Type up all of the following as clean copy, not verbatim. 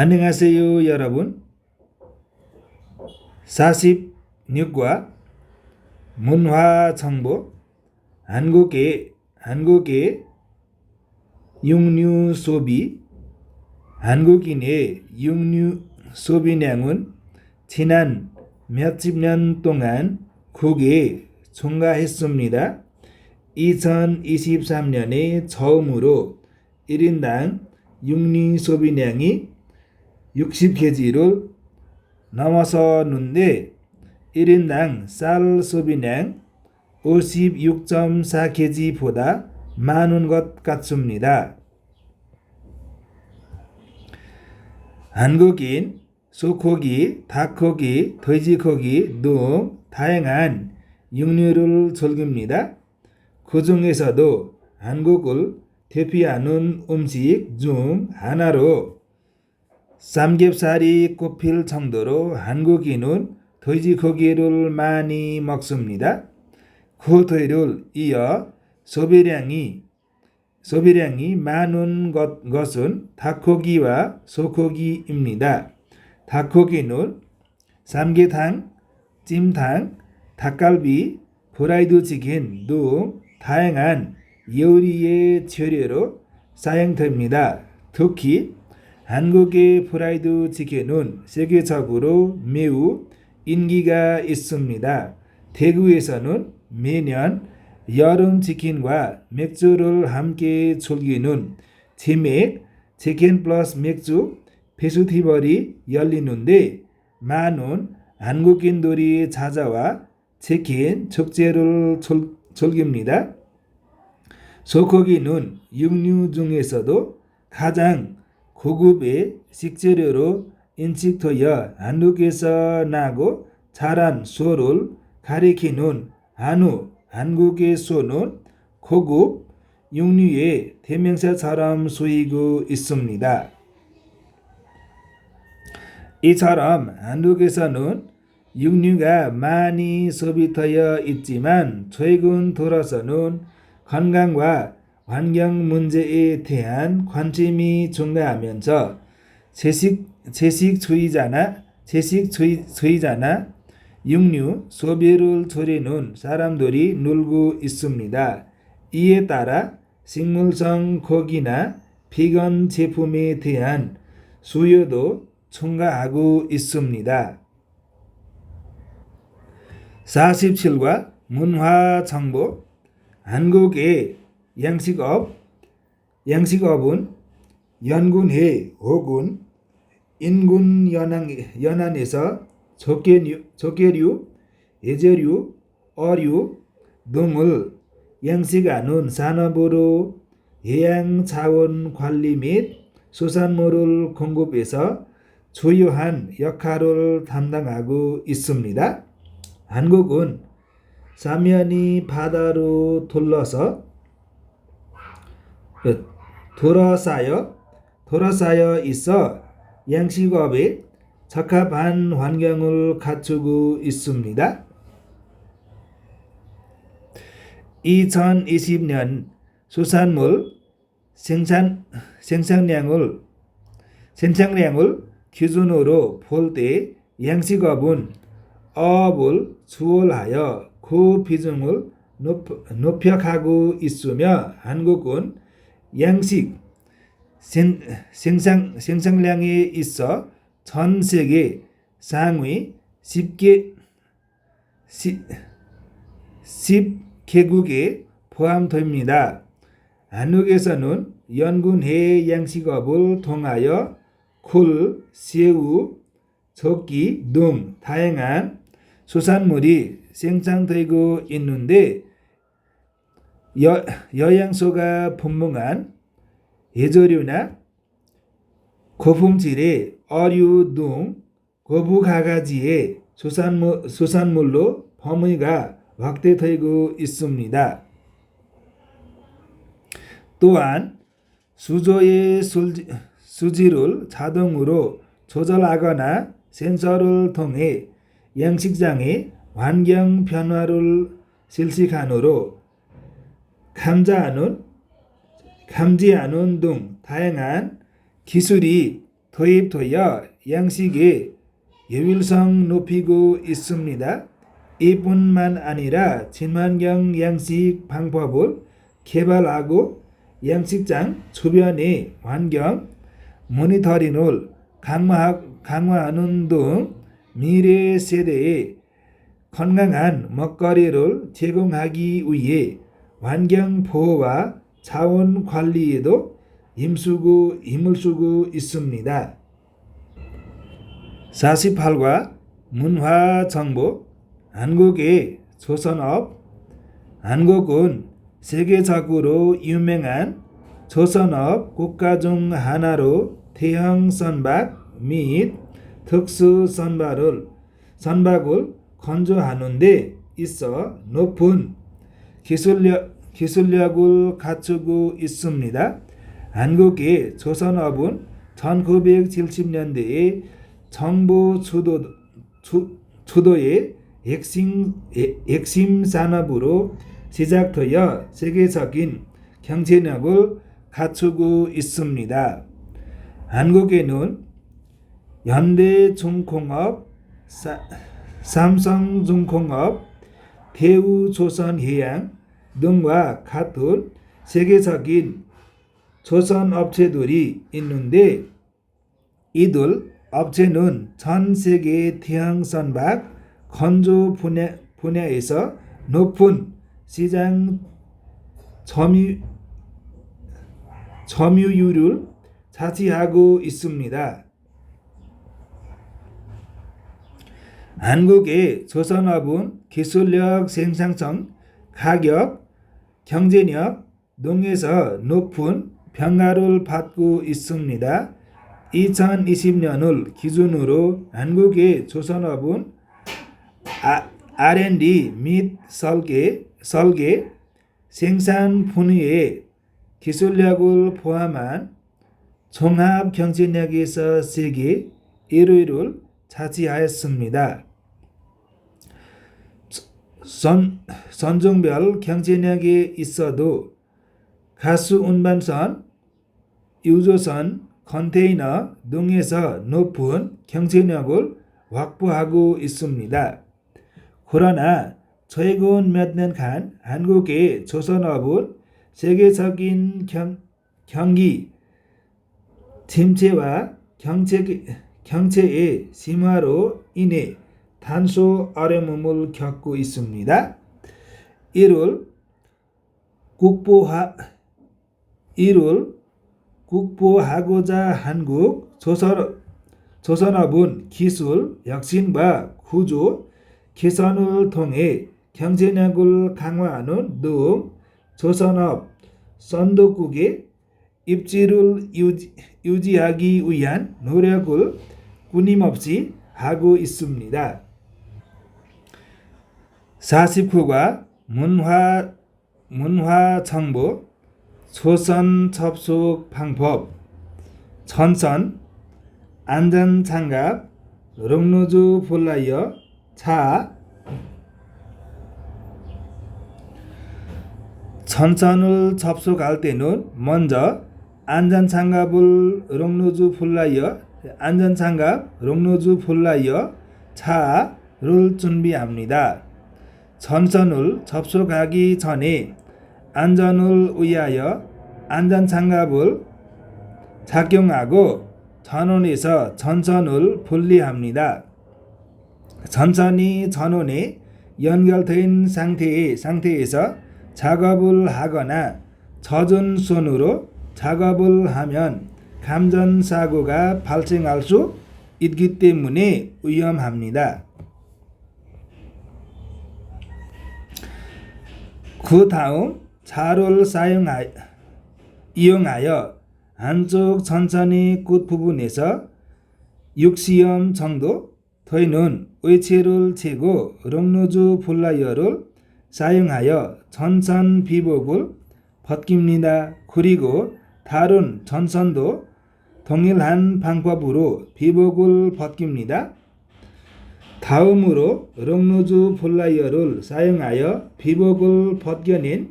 안녕하세요, 여러분. 46과 문화정보 한국의 육류 소비, 한국인의 육류 소비량은 지난 몇십 년 동안 크게 증가했습니다. 2023년에 처음으로 1인당 육류 소비량이 60kg를 넘어섰는데 1인당 쌀 소비량 56.4kg보다 많은 것 같습니다. 한국인 소고기, 닭고기, 돼지고기 등 다양한 육류를 즐깁니다. 그 중에서도 한국을 대표하는 음식 중 하나로 삼겹살이 꼽힐 정도로 한국인은 돼지고기를 많이 먹습니다. 그 뒤를 이어 소비량이 많은 것은 닭고기와 소고기입니다. 닭고기는 삼계탕, 찜탕, 닭갈비, 프라이드 치킨 등 다양한 요리의 재료로 사용됩니다. 특히 한국의 프라이드 치킨은 세계적으로 매우 인기가 있습니다. 대구에서는 매년 여름 치킨과 맥주를 함께 즐기는 치맥 치킨 플러스 맥주 페스티벌이 열리는데 많은 한국인들이 찾아와 치킨 축제를 즐깁니다. 소고기는 육류 중에서도 가장 고급의 식재료로 인식되어 한국에서 나고 자란 소를 가리키는 한우, 한국에서는 고급 육류의 대명사처럼 쓰이고 있습니다. 이처럼 한국에서는 육류가 많이 소비되어 있지만 최근 들어서는 건강과 환경 문제에 대한 관심이 증가하면서 채식주의자나 육류 소비를 줄이는 사람들이 늘고 있습니다. 이에 따라 식물성 고기나 비건 제품에 대한 수요도 증가하고 있습니다. 47과 문화정보 한국의 양식업은 연근해 혹은 인근 연안에서 조개류, 애조류, 어류 등을 양식하는 산업으로 해양자원 관리 및 수산물을 공급해서 주요한 역할을 담당하고 있습니다. 한국은 사면이 바다로 둘러싸여 있어 양식업에 적합한 환경을 갖추고 있습니다. 2020년 수산물 생산량을 기준으로 볼 때 양식업은 어업을 수월하여 그 비중을 높여가고 있으며 한국은 양식 생산량에 있어 전 세계 상위 10개국에 포함됩니다. 한국에서는 연근해 양식업을 통하여 굴, 새우, 조기 등 다양한 수산물이 생산되고 있는데 영양소가 풍부한 애조류나 고품질의 어류 등 고부가가지의 수산물로 범위가 확대되고 있습니다. 또한 수조의 수질을 자동으로 조절하거나 센서를 통해 양식장의 환경 변화를 실시간으로 감지하는 등 다양한 기술이 도입되어 양식의 효율성 높이고 있습니다. 이뿐만 아니라 친환경 양식 방법을 개발하고 양식장 주변의 환경 모니터링을 강화하는 등 미래 세대에 건강한 먹거리를 제공하기 위해 환경 보호와 자원 관리에도 힘을 쓰고 있습니다. 48과 문화정보 한국의 조선업 한국은 세계적으로 유명한 조선업 국가 중 하나로 대형 선박 및 특수 선박을 건조하는 데 있어 높은 기술력을 갖추고 있습니다. 한국의 조선업은 1970년대에 정부 주도의 핵심 산업으로 시작되어 세계적인 경쟁력을 갖추고 있습니다. 한국에는 현대중공업, 삼성중공업, 대우조선해양 등과 같은 세계적인 조선업체들이 있는데 이들 업체는 전 세계 대형 선박 건조 분야에서 높은 시장 점유율을 차지하고 있습니다. 한국의 조선업은 기술력, 생산성, 가격, 경쟁력 등에서 높은 평가를 받고 있습니다. 2020년을 기준으로 한국의 조선업은 R&D 및 설계, 생산 분야의 기술력을 포함한 종합 경쟁력에서 세계 1위를 차지하였습니다. 선종별 경쟁력에 있어도 가스 운반선, 유조선, 컨테이너 등에서 높은 경쟁력을 확보하고 있습니다. 그러나 최근 몇 년간 한국의 조선업은 세계적인 경기 침체와 경제의 심화로 인해 단수 어려움을 겪고 있습니다. 이를 극복하고자 한국 조선업은 기술 혁신과 구조 개선을 통해 경쟁력을 강화하는 등 조선업 선도국의 입지를 유지하기 위한 노력을 끊임없이 하고 있습니다. 49과 문화정보 조선 접속 방법 전선 안전장갑 롱노즈 플라이어 차 전선을 접속할 때는 먼저 안전장갑 롱노즈 플라이어 차를 준비합니다. 전선을 접속하기 전에 안전을 위하여 안전장갑을 착용하고 전원에서 전선을 분리합니다. 전선이 전원에 연결된 상태에서 작업을 하거나 젖은 손으로 작업을 하면 감전사고가 발생할 수 있기 때문에 위험합니다. 그 다음 차를 이용하여 안쪽 전선의 끝부분에서 6cm 정도 되는 위치를 재고 롱노즈 플라이어를 사용하여 전선 비복을 벗깁니다. 그리고 다른 전선도 동일한 방법으로 비복을 벗깁니다. 다음으로 롱노즈 플라이어를 사용하여 비복을 벗겨낸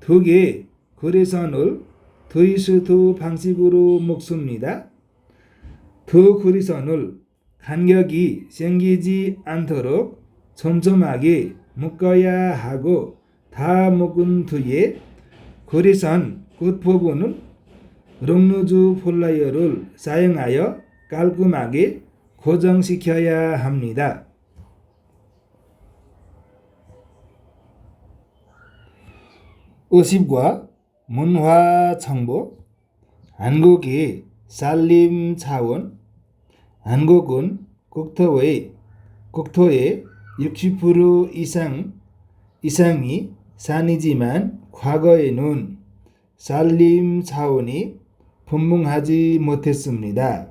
두 개의 거래선을 트위스트 방식으로 묶습니다. 두 구리선을 간격이 생기지 않도록 촘촘하게 묶어야 하고 다 묶은 뒤에 구리선 끝부분은 롱노즈 플라이어를 사용하여 깔끔하게 고정시켜야 합니다. 50과 문화 정보. 한국의 산림 자원. 한국은 국토의 60% 이상이 산이지만 과거에는 산림 자원이 분명하지 못했습니다.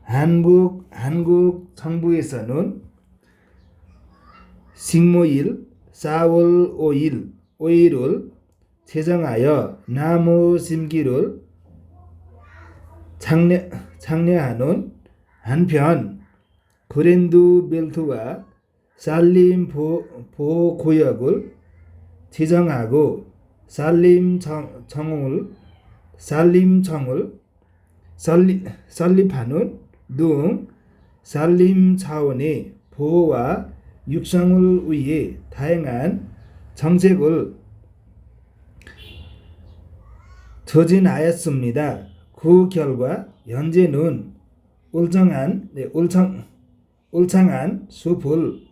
한국 정부에서는 식목일 4월 5일을 제정하여 나무 심기를 장려하는 한편 그랜드 벨트와 산림 보호구역을 지정하고 산림청을 설립하는 등 산림 자원의 보호와 육성을 위해 다양한 정책을 추진하였습니다. 그 결과 현재는 울창한 숲을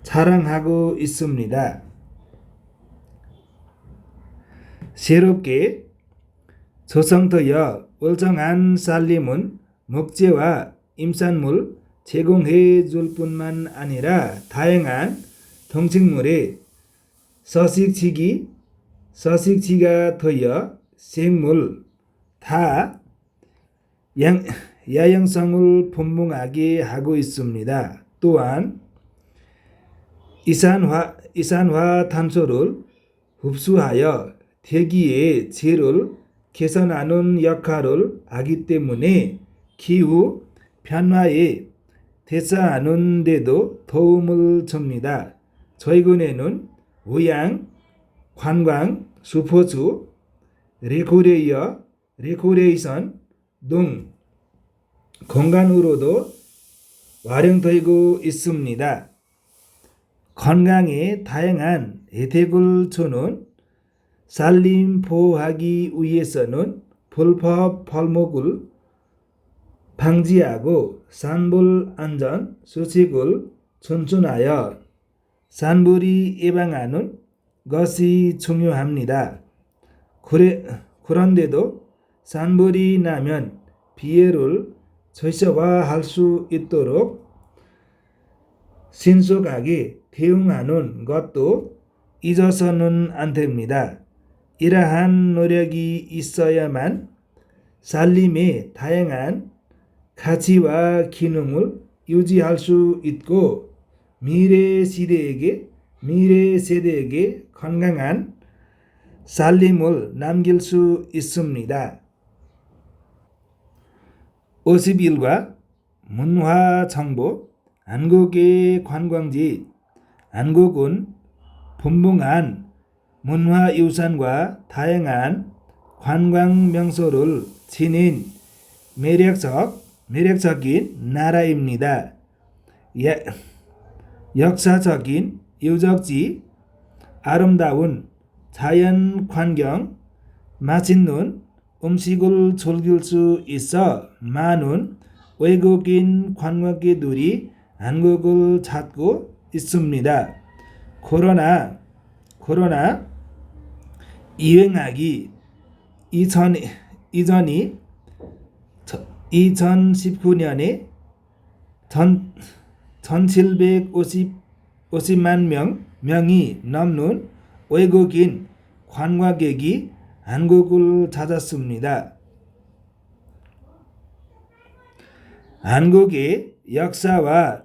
자랑하고 있습니다. 새롭게 조성되어 울창한 산림은 목재와 임산물 제공해 줄 뿐만 아니라 다양한 동식물의 서식지가 되어 생물 다 야영성을 분명하게 하고 있습니다. 또한 이산화탄소를 흡수하여 대기의 질을 개선하는 역할을 하기 때문에 기후 변화에 대처하는 데도 도움을 줍니다. 최근에는 의양, 관광, 스포츠, 레크레이션 등 공간으로도 활용되고 있습니다. 건강에 다양한 혜택을 주는 산림 보호하기 위해서는 불법 벌목을 방지하고 산불 안전 수칙을 준수하여 산불이 예방하는 것이 중요합니다. 그런데도 산불이 나면 피해를 최소화할 수 있도록 신속하게 대응하는 것도 잊어서는 안 됩니다. 이러한 노력이 있어야만 산림의 다양한 가치와 기능을 유지할 수 있고 미래 세대에게 건강한 산림을 남길 수 있습니다. 51과 문화 정보. 한국의 관광지. 한국은 분명한 문화유산과 다양한 관광 명소를 지닌 매력적인 나라입니다. 역사적인 유적지, 아름다운 자연 환경, 맛있는 음식을 즐길 수 있어 많은 외국인 관광객들이 한국을 찾고 있습니다. 코로나 유행하기 이전이 2019년에 1750만 명이 넘는 외국인 관광객이 한국을 찾았습니다. 한국의 역사와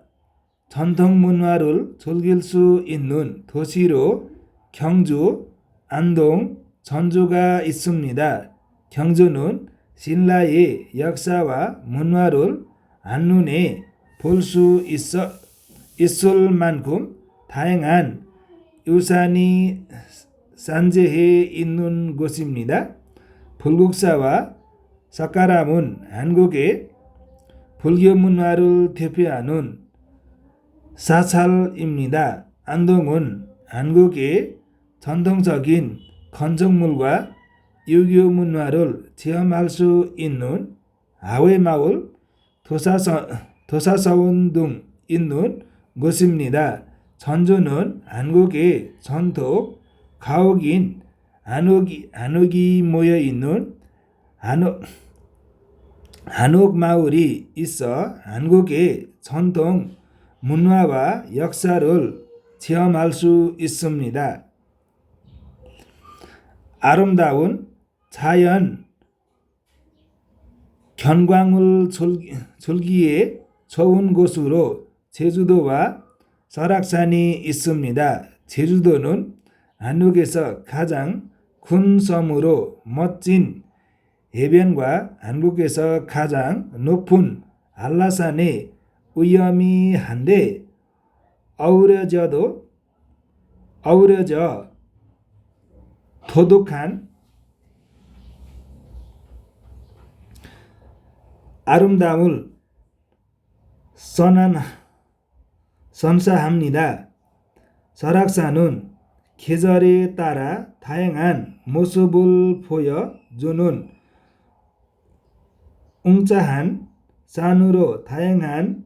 전통 문화를 즐길 수 있는 도시로 경주, 안동, 전주가 있습니다. 경주는 신라의 역사와 문화를 한눈에 볼 수 있을 만큼 다양한 유산이 산재해 있는 곳입니다. 불국사와 석가람은 한국의 불교 문화를 대표하는 사찰입니다. 안동은 한국의 전통적인 건축물과 유교 문화를 체험할 수 있는 아회마을, 도사서원 등 있는 곳입니다. 전주는 한국의 전통 가옥인 안옥이 모여있는 안옥마을이 있어 한국의 전통 문화와 역사를 체험할 수 있습니다. 아름다운 자연 경관을 즐기기에 좋은 곳으로 제주도와 설악산이 있습니다. 제주도는 한국에서 가장 큰 섬으로 멋진 해변과 한국에서 가장 높은 한라산에 위험한데 어우러져 도독한 아름다움을 선사합니다. 설악산은 계절에 따라 다양한 모습을 보여주는 웅장한 산으로 다양한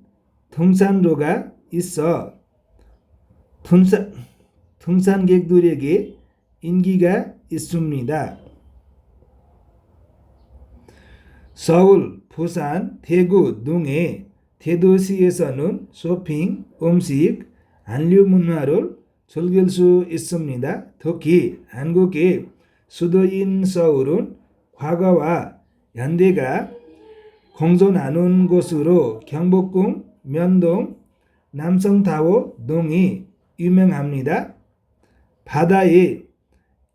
등산로가 있어 등산객들에게 인기가 있습니다. 서울, 부산, 대구 등의 대도시에서는 쇼핑, 음식, 한류 문화를 즐길 수 있습니다. 특히 한국의 수도인 서울은 과거와 현대가 공존하는 곳으로 경복궁, 면동, 남성타워 등이 유명합니다. 바다에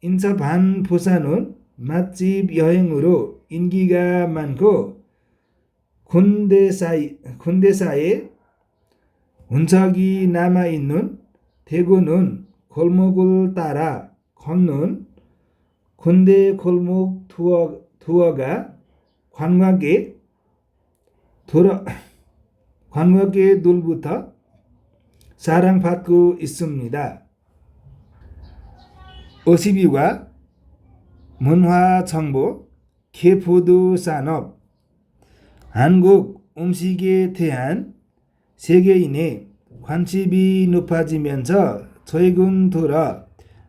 인접한 부산은 맛집 여행으로 인기가 많고 군대사에 흔적이 남아있는 대구는 골목을 따라 걷는 군대 골목 투어가 관광객들부터 사랑받고 있습니다. 52와 문화정보, 개푸드 산업, 한국 음식에 대한 세계인의 관심이 높아지면서 최근 들어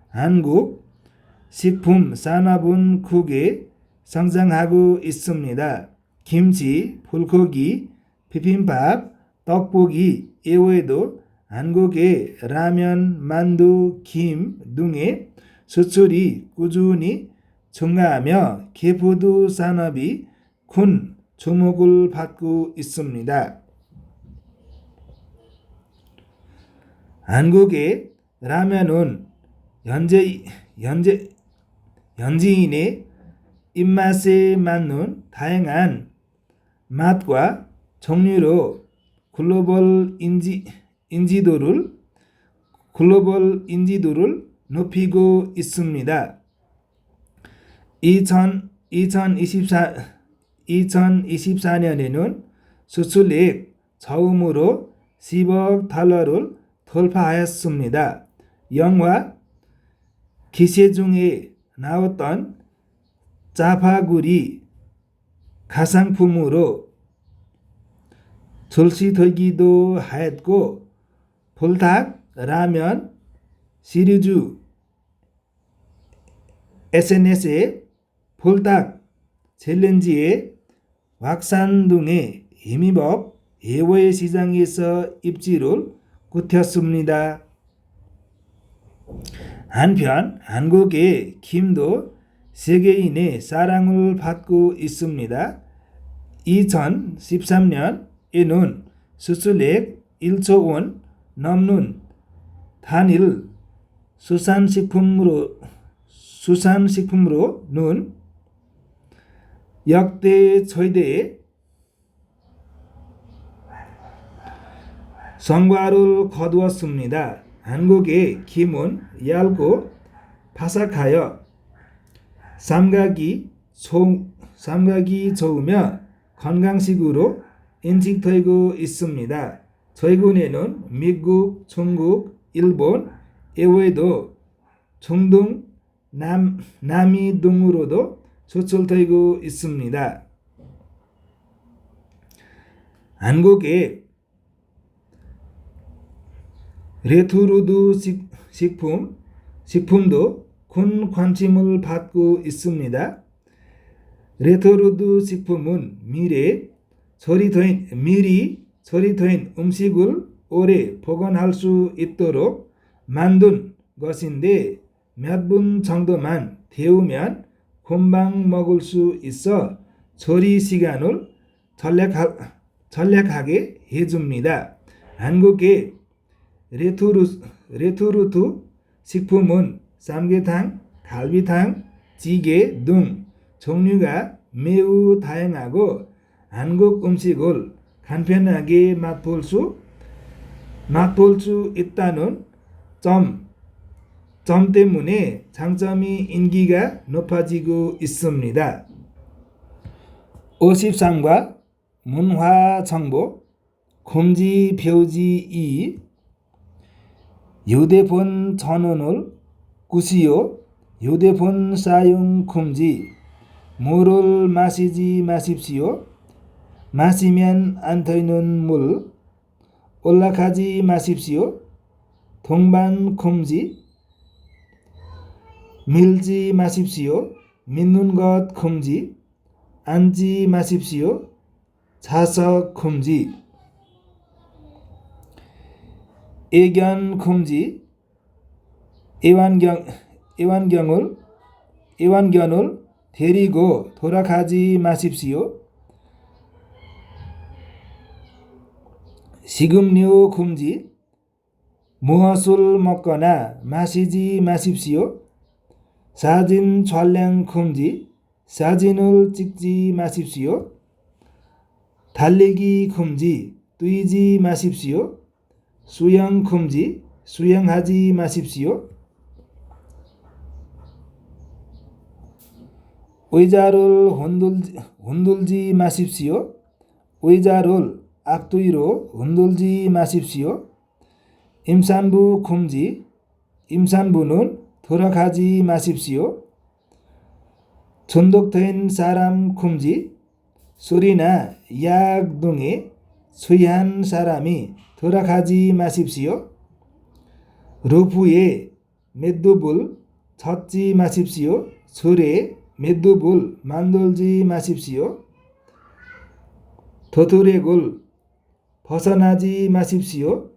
한국 식품 산업은 크게 성장하고 있습니다. 김치, 불고기, 비빔밥, 떡볶이 이외에도 한국의 라면, 만두, 김 등의 수출이 꾸준히 증가하며 개푸드 산업이 큰 주목을 받고 있습니다. 한국의 라면은 현지인의 입맛에 맞는 다양한 맛과 종류로 글로벌 인지도를 높이고 있습니다. 2024년에는 수출액 처음으로 10억 달러를 돌파하였습니다. 영화 기세중에 나왔던 짜파구리 가상품으로 출시되기도 하였고 불닭 라면 시리즈 SNS에 불닭 챌린지의 확산 등에 힘입어 해외 시장에서 입지를 굳혔습니다. 한편 한국의 김도 세계인의 사랑을 받고 있습니다. 2013년에는 수출액 1조 원 넘는 단일 수산식품으로는 역대 최대의 성과를 거두었습니다. 한국의 김은 얇고 바삭하여 삼각이 좋으며 건강식으로 인식되고 있습니다. 최근에는 미국, 중국, 일본 이외에도 중동, 남미 등으로도 수출되고 있습니다. 한국의 레토르트 식품도 큰 관심을 받고 있습니다. 레토르트 식품은 미리 처리된 음식을 오래 보관할 수 있도록 만든 것인데 몇 분 정도만 데우면 금방 먹을 수 있어 처리 시간을 절약하게 해줍니다. 한국의 레토르트 식품은 삼계탕, 갈비탕, 찌개 등 종류가 매우 다양하고 한국 음식을 간편하게 맛볼 수 있다는 점 때문에 장점이 인기가 높아지고 있습니다. 53과 문화정보 금지 표지 2 휴대폰 전원을 끄시오. 휴대폰 사용 금지. 물을 마시지 마십시오. 마시면 안 되는 물. 올라가지 마십시오. 동반 금지. 밀지 마십시오. 믿는 것 금지. 앉지 마십시오. 좌석 금지. 애견 금지. 애완견을 데리고 돌아가지 마십시오. 식음료 금지. 무엇을 먹거나 마시지 마십시오. 사진 촬영 금지. 사진을 찍지 마십시오. 달리기 금지. 뛰지 마십시오. 수영 금지. 수영하지 마십시오. 의자를 흔들지 마십시오. 의자를 앞뒤로 흔들지 마십시오. 임산부 금지. 임산부는 돌아가지 마십시오. 중독된 사람 금지. 술이나 약 등에 취한 사람이 돌아가지 마십시오. 루프에 매듭을 젓지 마십시오. 술에 매듭을 만들지 마십시오. 도트랙을 벗어나지 마십시오.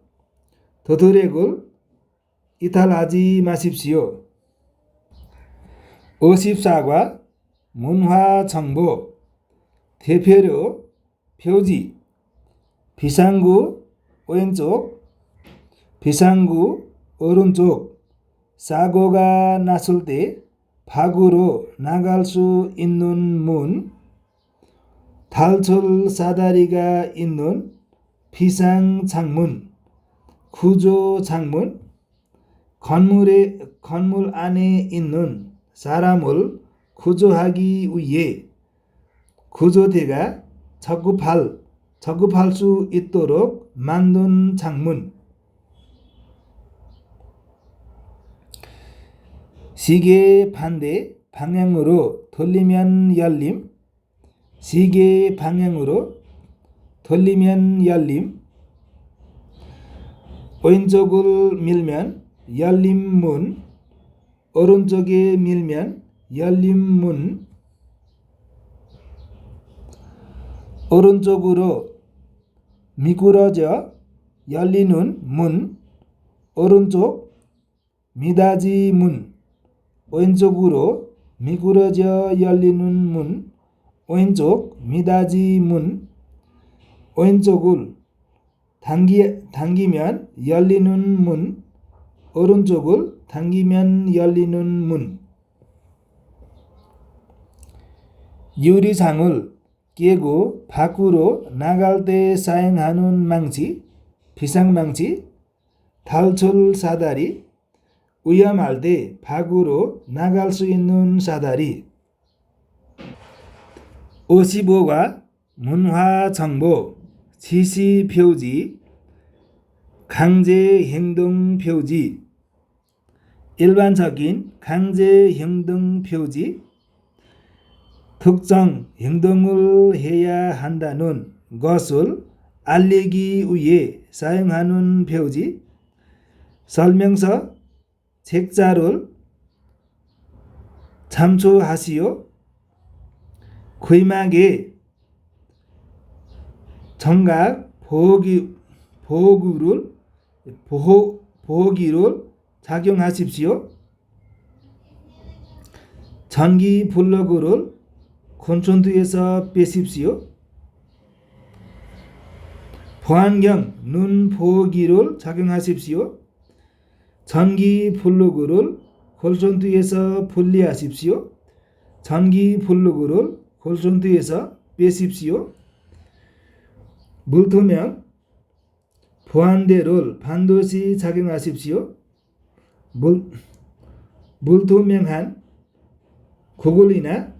도트랙을 이탈하지 마십시오. 54과 문화정보 대표로 표지. 비상구 왼쪽, 비상구 오른쪽. 사고가 났을 때 밖으로 나갈 수 있는 문. 탈출 사다리가 있는 비상창문, 구조창문. 건물 안에 있는 사람을 구조하기 위해 구조대가 적급할 수 있도록 만든 창문. 시계 반대 방향으로 돌리면 열림. 시계 방향으로 돌리면 열림. 왼쪽을 밀면 열린 문. 오른쪽에 밀면 열린 문. 오른쪽으로 미끄러져 열리는 문. 오른쪽 미닫이 문. 왼쪽으로 미끄러져 열리는 문. 왼쪽 미닫이 문. 왼쪽을 당기면 열리는 문. 오른쪽을 당기면 열리는 문. 유리창을 깨고 밖으로 나갈 때 사용하는 망치, 비상망치. 탈출 사다리. 위험할 때 밖으로 나갈 수 있는 사다리. 55가 문화정보 지시 표지, 강제 행동 표지. 일반적인 강제 행동 표지, 특정 행동을 해야 한다는 것을 알리기 위해 사용하는 표지, 설명서, 책자를 참조하시오. 귀마개, 정각, 보호기를 착용하십시오. 전기 플러그를 콘센트에서 빼십시오. 보안경 눈 보호기를 착용하십시오. 전기 플러그를 콘센트에서 분리하십시오. 전기 플러그를 콘센트에서 빼십시오. 물투명 보안대를 반드시 착용하십시오. 물투명한 고글이나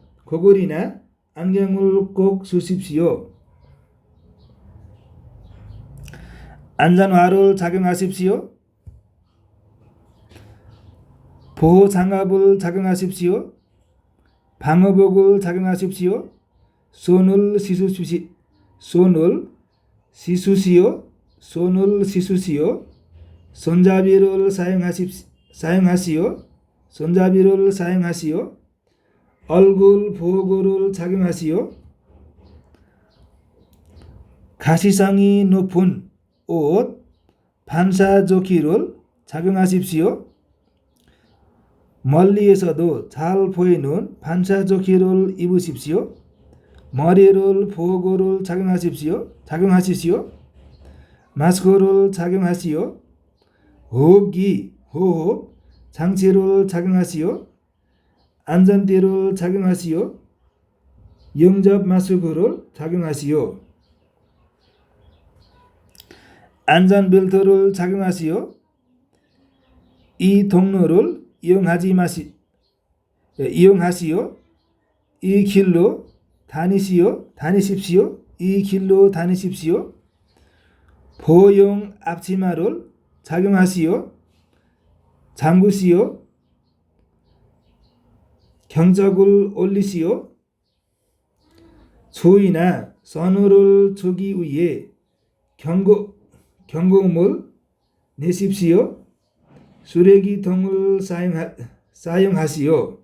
안경을 꼭 쓰십시오. 안전화를 착용하십시오. 보호장갑을 착용하십시오. 방호복을 착용하십시오. 손을 씻으시오. 손잡이를 사용하시오. 얼굴 보호구를 착용하시오. 가시성이 높은 옷, 반사조끼를 착용하십시오. 멀리에서도 잘 보이는 반사조끼를 입으십시오. 머리를 보호구를 착용하십시오. 마스크를 착용하시오. 호흡 장치를 착용하시오. 안전띠를 착용하시오. 영접 마스크를 착용하시오. 안전벨트를 착용하시오. 이 통로를 이용하시오. 이 길로 다니십시오. 이 길로 다니십시오. 보호용 앞치마를 착용하시오. 잠그시오. 경적을 올리시오. 주의나 선호를 주기 위해 경고음을 내십시오. 쓰레기통을 사용하시오.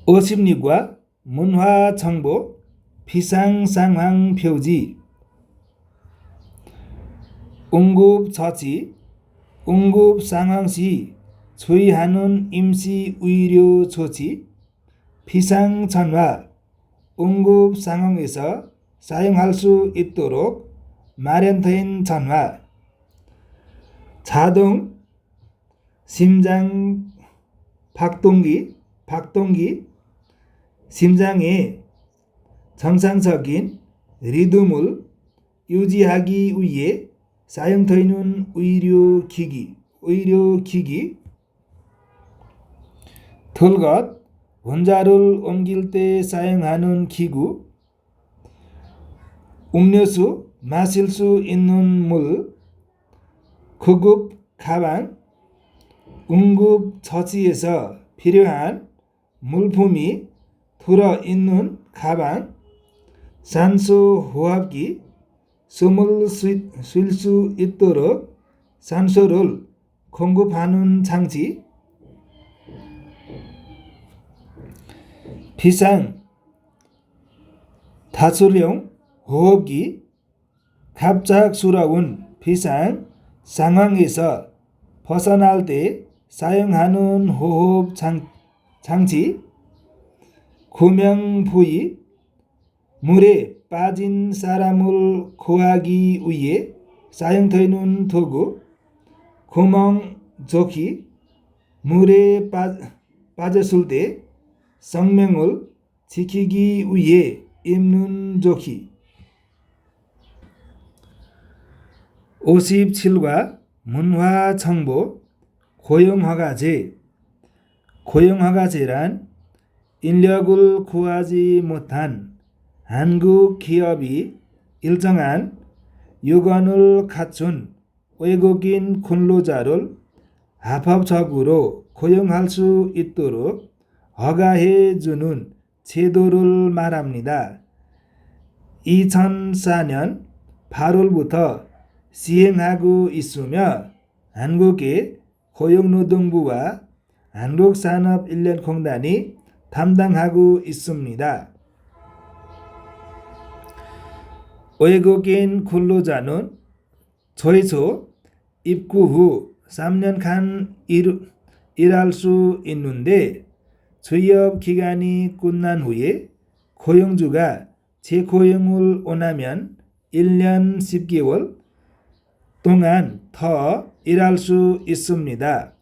50리과 문화정보 비상상황 표지. 응급처치, 응급상황 시 주의하는 임시 의료 조치, 비상전화, 응급상황에서 사용할 수 있도록 마련된 전화, 자동 심장 박동기, 심장의 정상적인 리듬을 유지하기 위해 사용되는 의료기기, 들것, 원자를 옮길 때 사용하는 기구, 음료수, 마실 수 있는 물, 구급 가방, 응급처치에서 필요한 물품이 들어있는 가방, 산소 호흡기, 숨을 쉴 수 있도록 산소를 공급하는 장치, 비상 다수용 호흡기, 갑작스러운 비상 상황에서 벗어날 때 사용하는 호흡 장치, 구명 부위, 물에 빠진 사람을 구하기 위해 사용되는 도구, 구멍조끼, 물에 빠졌을 때 생명을 지키기 위해 입는 조끼. 57과 문화정보 고용허가제. 고용허가제란 인력을 구하지 못한 한국 기업이 일정한 요건을 갖춘 외국인 근로자를 합법적으로 고용할 수 있도록 허가해 주는 제도를 말합니다. 2004년 8월부터 시행하고 있으며 한국의 고용노동부와 한국산업인력공단이 담당하고 있습니다. 외국인 근로자는 최소 입국 후 3년간 일할 수 있는데 취업 기간이 끝난 후에 고용주가 재고용을 원하면 1년 10개월 동안 더 일할 수 있습니다.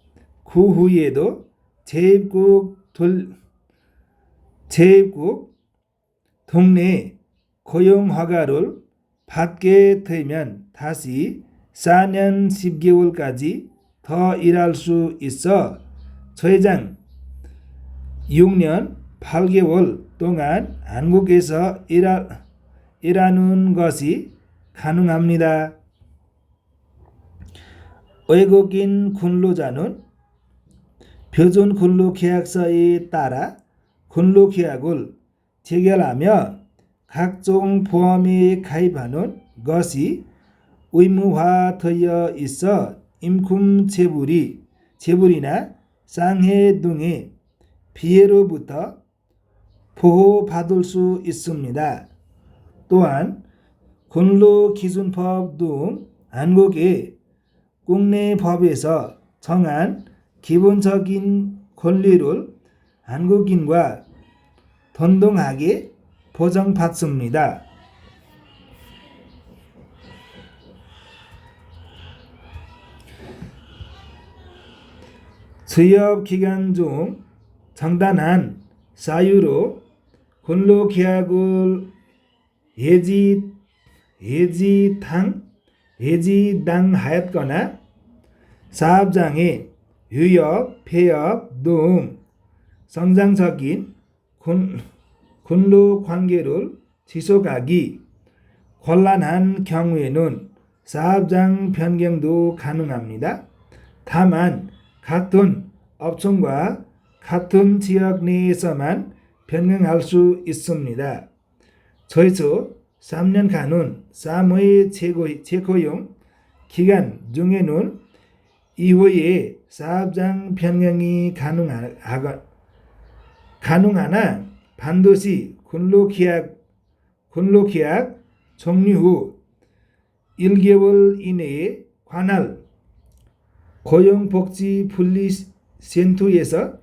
그 후에도 재입국 동네 고용 허가를 받게 되면 다시 4년 10개월까지 더 일할 수 있어 최장 6년 8개월 동안 한국에서 일하는 것이 가능합니다. 외국인 근로자는 표준 근로계약서에 따라 근로계약을 체결하며 각종 보험에 가입하는 것이 의무화되어 있어 임금 체불이나 상해 등의 피해로부터 보호받을 수 있습니다. 또한 근로기준법 등 한국의 국내법에서 정한 기본적인 권리를 한국인과 동등하게 보장받습니다. 취업 기간 중 정당한 사유로 근로계약을 해지당하였거나 사업장의 유업, 폐업 등 정상적인 근로관계를 지속하기 곤란한 경우에는 사업장 변경도 가능합니다. 다만 같은 업종과 같은 지역 내에서만 변경할 수 있습니다. 최소 3년간은 사무의 재고용 기간 중에는 이후에 사업장 변경이 가능하나 반드시 근로계약 종료 후 1개월 이내에 관할 고용복지분리센터에서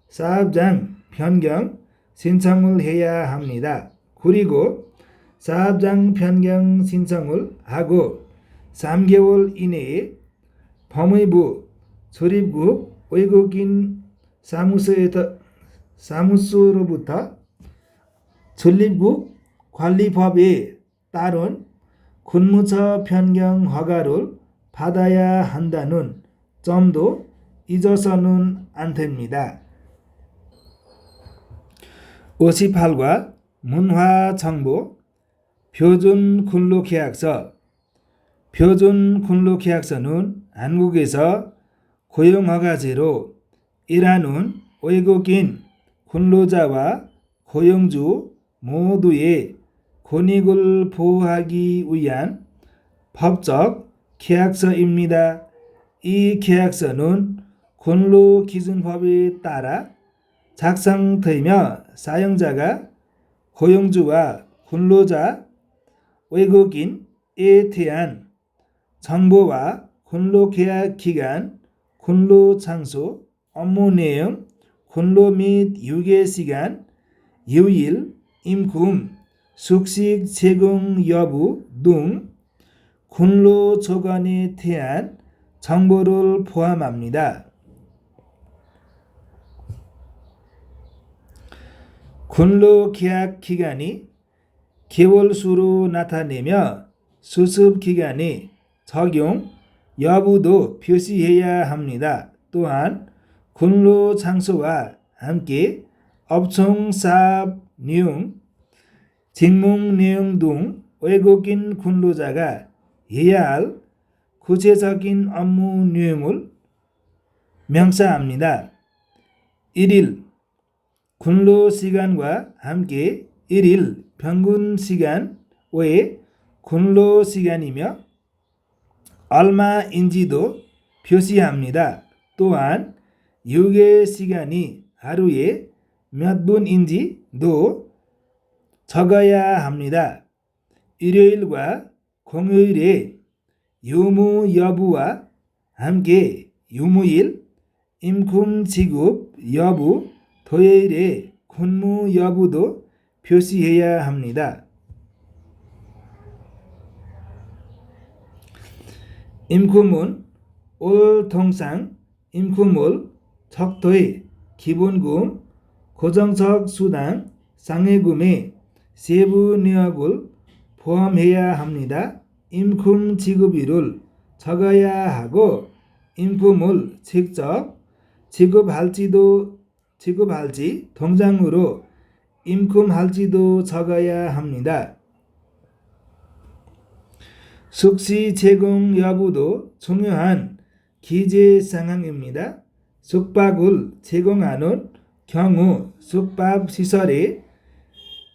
사업장 변경 신청을 해야 합니다. 그리고 사업장 변경 신청을 하고 3개월 이내에 법무부 출입국 외국인 사무소로부터 출입국 관리법에 따른 근무처 변경 허가를 받아야 한다는 점도 잊어서는 안 됩니다. 58과 문화정보 표준 근로계약서. 표준 근로계약서는 한국에서 고용허가제로 일하는 외국인 근로자와 고용주 모두의 권익을 보호하기 위한 법적 계약서입니다. 이 계약서는 근로기준법에 따라 작성되며 사용자가 고용주와 근로자, 외국인에 대한 정보와 근로계약 기간, 근로장소, 업무 내용, 근로 및 유예시간, 유일, 임금, 숙식 제공 여부 등 근로조건에 대한 정보를 포함합니다. 근로계약 기간이 개월수로 나타내며 수습기간의 적용 여부도 표시해야 합니다. 또한 근로장소와 함께 업총 사업 내용, 직무 내용 등 외국인 근로자가 해야 할 구체적인 업무 내용을 명시합니다. 1일 근로시간과 함께 1일 평균 시간 외 근로시간이며 얼마인지도 표시합니다. 또한 유예 시간이 하루에 몇 분인지도 적어야 합니다. 일요일과 공휴일에 유무 여부와 함께 유무일, 임금 지급 여부, 토요일에 근무 여부도 표시해야 합니다. 임금은 올 통상 임금을 적도의 기본금, 고정적 수당, 상해금의 세부 내역을 포함해야 합니다. 임금 지급일을 적어야 하고 임금을 직접 지급할지 통장으로 임금할지도 적어야 합니다. 숙식 제공 여부도 중요한 기재 사항입니다. 숙박을 제공하는 경우 숙박시설의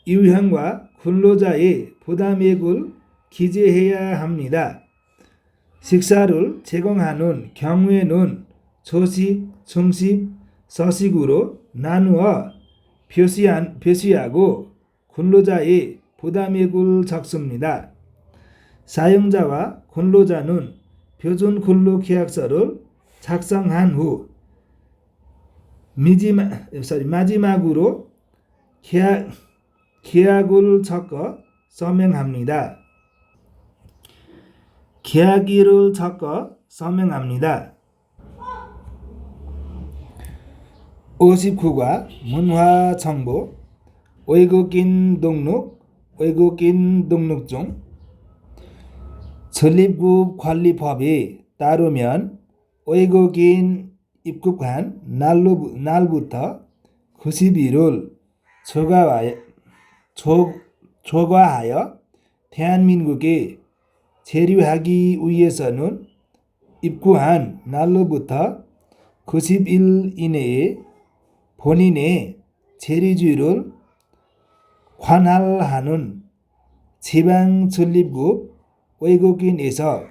유형과 근로자의 부담액을 기재해야 합니다. 식사를 제공하는 경우에는 조식, 중식, 서식으로 나누어 표시하고 근로자의 부담액을 적습니다. 사용자와 근로자는 표준 근로계약서를 작성한 후 마지막으로 계약을 적어 서명합니다. 계약일을 적어 서명합니다. 59과 문화정보, 외국인 등록증, 전립국 관리법에 따르면 외국인 입국한 날부터 90일을 초과하여 대한민국에 체류하기 위해서는 입국한 날로부터 90일 이내에 본인의 체류지를 관할하는 지방전립국 외국인에서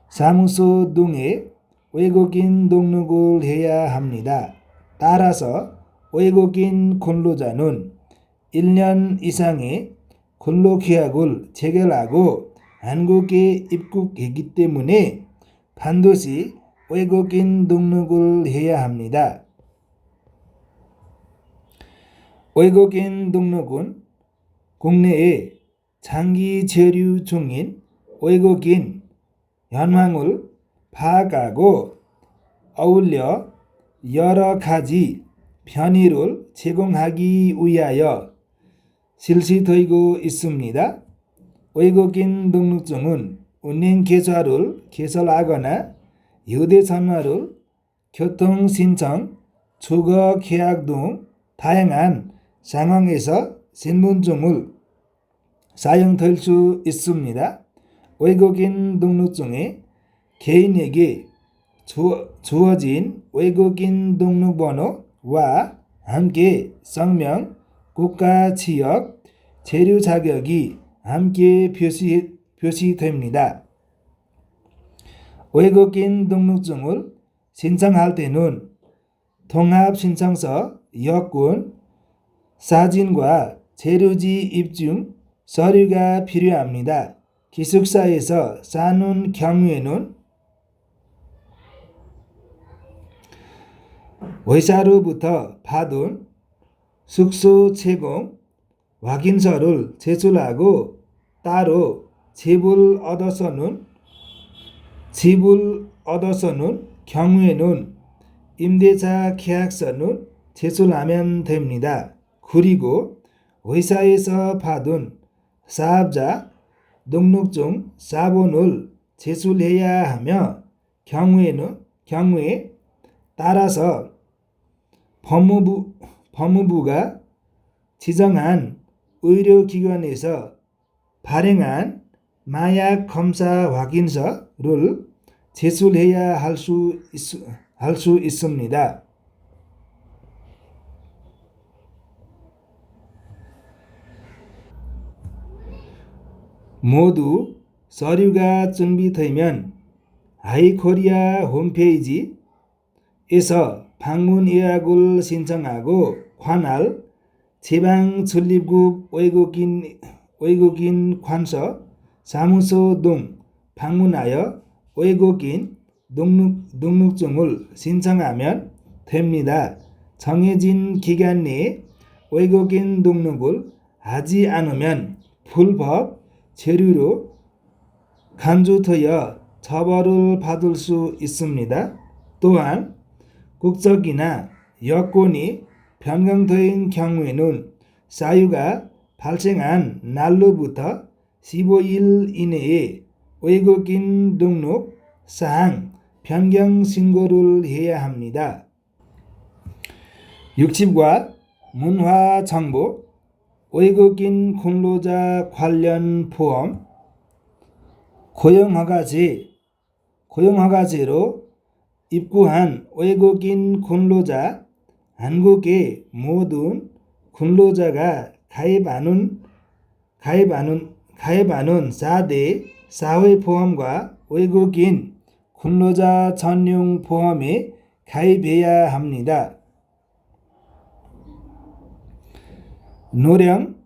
사무소 등에 외국인 등록을 해야 합니다. 따라서 외국인 근로자는 1년 이상의 근로계약을 체결하고 한국에 입국했기 때문에 반드시 외국인 등록을 해야 합니다. 외국인 등록은 국내에 장기 체류 중인 외국인 현황을 파악하고 어울려 여러 가지 편의를 제공하기 위하여 실시되고 있습니다. 외국인 등록증은 은행계좌를 개설하거나 휴대전화를 교통신청, 주거계약 등 다양한 상황에서 신분증을 사용될 수 있습니다. 외국인 등록증에 개인에게 주어진 외국인 등록번호와 함께 성명, 국가, 지역, 체류 자격이 함께 표시됩니다. 외국인 등록증을 신청할 때는 통합신청서, 여권, 사진과 체류지 입증 서류가 필요합니다. 기숙사에서 사는 경우에는 회사로부터 받은 숙소 제공 확인서를 제출하고 따로 집을 얻어서는 경우에는 임대차 계약서는 제출하면 됩니다. 그리고 회사에서 받은 사업자 등록증 사본을 제출해야 하며 경우에 따라서 법무부가 지정한 의료기관에서 발행한 마약 검사 확인서를 제출해야 할 수 있습니다. 모두 서류가 준비되면 아이코리아 홈페이지에서 방문 예약을 신청하고 관할 지방전립국 외국인 관서 사무소 등 방문하여 외국인 등록증을 신청하면 됩니다. 정해진 기간 내에 외국인 등록을 하지 않으면 불법 체류로 간주되어 처벌을 받을 수 있습니다. 또한 국적이나 여권이 변경된 경우에는 사유가 발생한 날로부터 15일 이내에 외국인 등록 사항 변경 신고를 해야 합니다. 60과 문화정보 외국인 근로자 관련 보험 고용허가제로 입국한 외국인 근로자 한국의 모든 근로자가 가입하는 4대 사회보험과 외국인 근로자 전용 보험에 가입해야 합니다. 노령,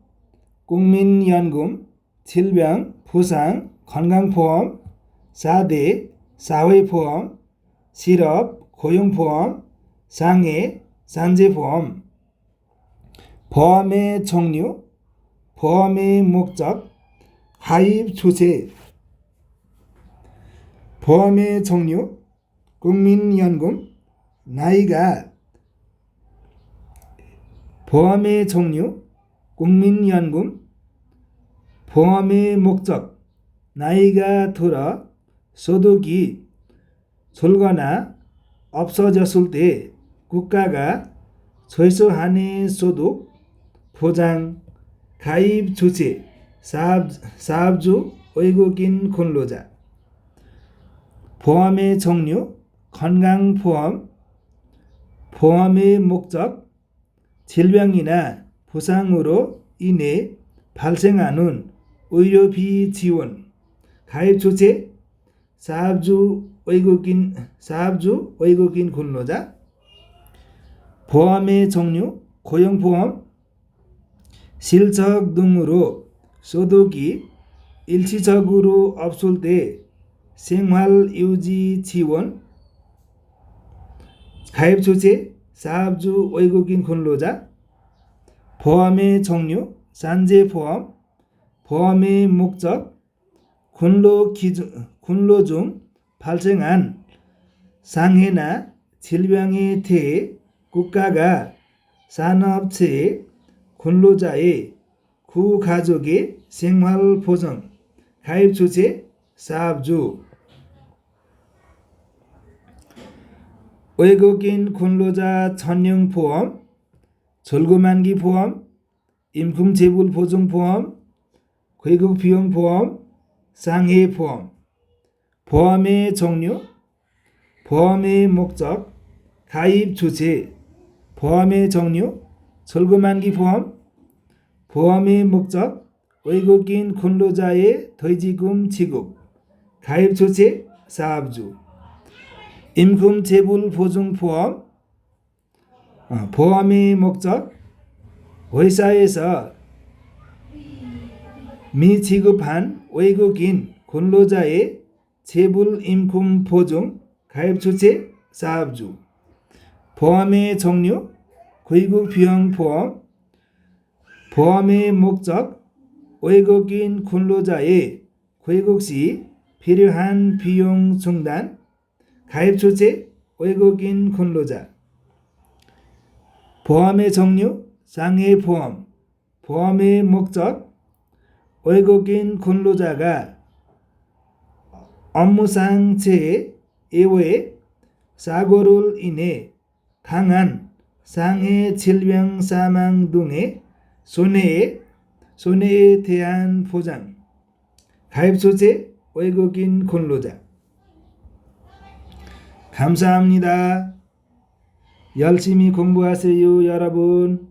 국민연금, 질병, 부상, 건강보험, 4대 사회보험, 실업, 고용보험, 장애, 산재보험, 보험의 종류, 보험의 목적, 가입 주체, 보험의 종류, 국민연금, 나이가, 보험의 종류, 국민연금, 보험의 목적, 나이가 들어 소득이 줄거나 없어졌을 때 국가가 최소한의 소득 보장, 가입 주체, 사업주, 외국인 근로자, 보험의 종류, 건강보험, 보험의 목적, 질병이나 부상으로 인해 발생하는 의료비 지원, 가입 주체, 사업주 외국인 근로자, 보험의 종류, 고용보험, 실적 등으로 소득이 일시적으로 없을 때 생활유지 지원, 가입 주체, 사업주 외국인 근로자, 보험의 종류, 산재보험, 보험의 목적, 근로 중 발생한 상해나 질병에 대해 국가가 산업체의 근로자의 구가족의 생활보장, 가입 주체, 사업주, 외국인 근로자 전용 보험, 졸고만기 보험, 임금체불 보증 보험, 귀국 비용 보험, 상해 보험, 보험의 종류, 보험의 목적, 가입 주체, 보험의 종류, 졸고만기 보험, 보험의 목적, 외국인 근로자의 퇴직금 지급, 가입 주체, 사업주, 임금체불 보증 보험, 보험의 목적, 회사에서 미지급한 외국인 근로자의 체불 임금 보증, 가입 주체, 사업주, 보험의 종류, 귀국 비용 보험, 보험의 목적, 외국인 근로자의 귀국 시 필요한 비용 충당, 가입 주체, 외국인 근로자, 보험의 종류, 장애보험, 보험의 목적, 외국인 근로자가 업무상 재해 이외에 사고를 인해 당한 상해 질병 사망 등의 손해에 대한 보장, 가입소재 외국인 근로자. 감사합니다. 열심히 공부하세요, 여러분.